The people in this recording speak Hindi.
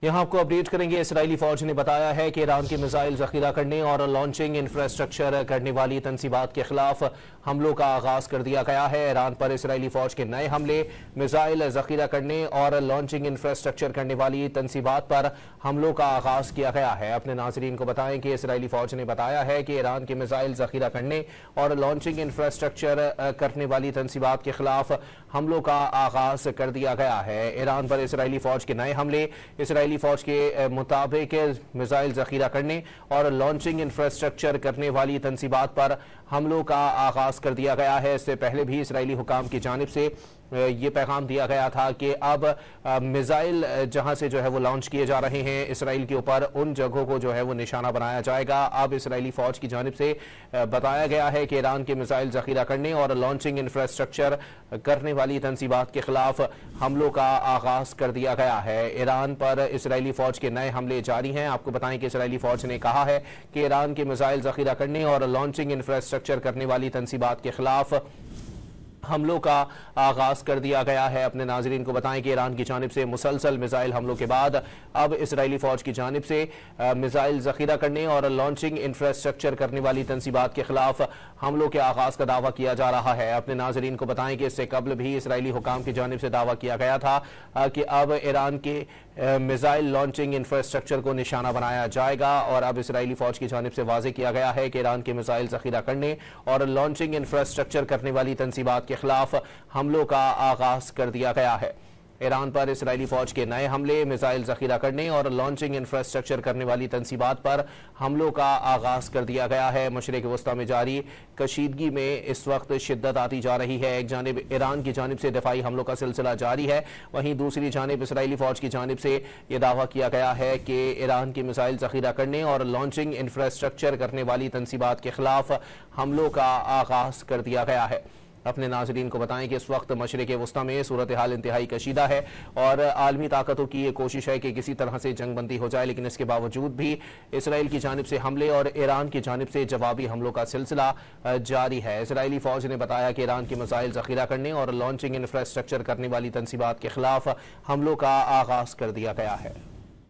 यहाँ आपको अपडेट करेंगे। इसराइली फौज ने बताया है कि ईरान के मिसाइल जखीरा करने और लॉन्चिंग इंफ्रास्ट्रक्चर करने वाली तंसीबात के खिलाफ हमलों का आगाज कर दिया गया है। ईरान पर इसराइली फौज के नए हमले, मिसाइल जखीरा करने और लॉन्चिंग इंफ्रास्ट्रक्चर करने वाली तंसीबात पर हमलों का आगाज किया गया है। अपने नाजरीन को बताएं कि इसराइली फौज ने बताया है कि ईरान के मिसाइल जखीरा करने और लॉन्चिंग इंफ्रास्ट्रक्चर करने वाली तंसीबात के खिलाफ हमलों का आगाज कर दिया गया है। ईरान पर इसराइली फौज के नए हमले, इसराइली फौज के मुताबिक मिसाइल जखीरा करने और लॉन्चिंग इंफ्रास्ट्रक्चर करने वाली तंसीबात पर हमलों का आगाज कर दिया गया है। इससे पहले भी इसराइली हुकाम की जानिब से ये पैगाम दिया गया था कि अब मिसाइल जहां से जो है वो लॉन्च किए जा रहे हैं इसराइल के ऊपर, उन जगहों को जो है वो निशाना बनाया जाएगा। अब इसराइली फौज की जानिब से बताया गया है कि ईरान के मिसाइल जखीरा करने और लॉन्चिंग इंफ्रास्ट्रक्चर करने वाली तंसीबात के खिलाफ हमलों का आगाज कर दिया गया है। ईरान पर इसराइली फौज के नए हमले जारी हैं। आपको बताएं कि इसराइली फौज ने कहा है कि ईरान के मिसाइल जखीरा करने और लॉन्चिंग इंफ्रास्ट्रक्चर करने वाली तंसीबात के खिलाफ हमलों का आगाज कर दिया गया है। अपने नाजरीन को बताएं कि ईरान की जानिब से मुसलसल मिसाइल हमलों के बाद अब इसराइली फौज की जानिब से मिसाइल जखीरा करने और लॉन्चिंग इंफ्रास्ट्रक्चर करने वाली तंसीबात के खिलाफ हमलों के आगाज का दावा किया जा रहा है। अपने नाजरीन को बताएं कि इससे कबल भी इसराइली हुकाम की जानिब से दावा किया गया था कि अब ईरान के मिसाइल लॉन्चिंग इंफ्रास्ट्रक्चर को निशाना बनाया जाएगा और अब इसराइली फौज की जानिब से वाज़ेह किया गया है कि ईरान के मिसाइल जखीरा करने और लॉन्चिंग इंफ्रास्ट्रक्चर करने वाली तंसीबात के खिलाफ हमलों का आगाज कर दिया गया है। ईरान पर इसराइली फौज के नए हमले, मिसाइल जखीरा करने और लॉन्चिंग इंफ्रास्ट्रक्चर करने वाली तंसीबात पर हमलों का आगाज कर दिया गया है। मशरिक़ वस्ता में जारी कशीदगी में इस वक्त शिद्दत आती जा रही है। एक जानिब ईरान की जानिब से दिफाई हमलों का सिलसिला जारी है, वहीं दूसरी जानिब इसराइली फौज की जानिब से यह दावा किया गया है कि ईरान की मिसाइल जखीरा करने और लॉन्चिंग इंफ्रास्ट्रक्चर करने वाली तंसीबात के खिलाफ हमलों का आगाज कर दिया गया है। अपने नाजरीन को बताएं कि इस वक्त मशरिक़ वस्ता में सूरत हाल इंतहाई कशीदा है और आलमी ताकतों की ये कोशिश है कि किसी तरह से जंगबंदी हो जाए, लेकिन इसके बावजूद भी इसराइल की जानिब से हमले और ईरान की जानिब से जवाबी हमलों का सिलसिला जारी है। इसराइली फौज ने बताया कि ईरान की मिसाइल जखीरा करने और लॉन्चिंग इंफ्रास्ट्रक्चर करने वाली तंसीबात के खिलाफ हमलों का आगाज कर दिया गया है।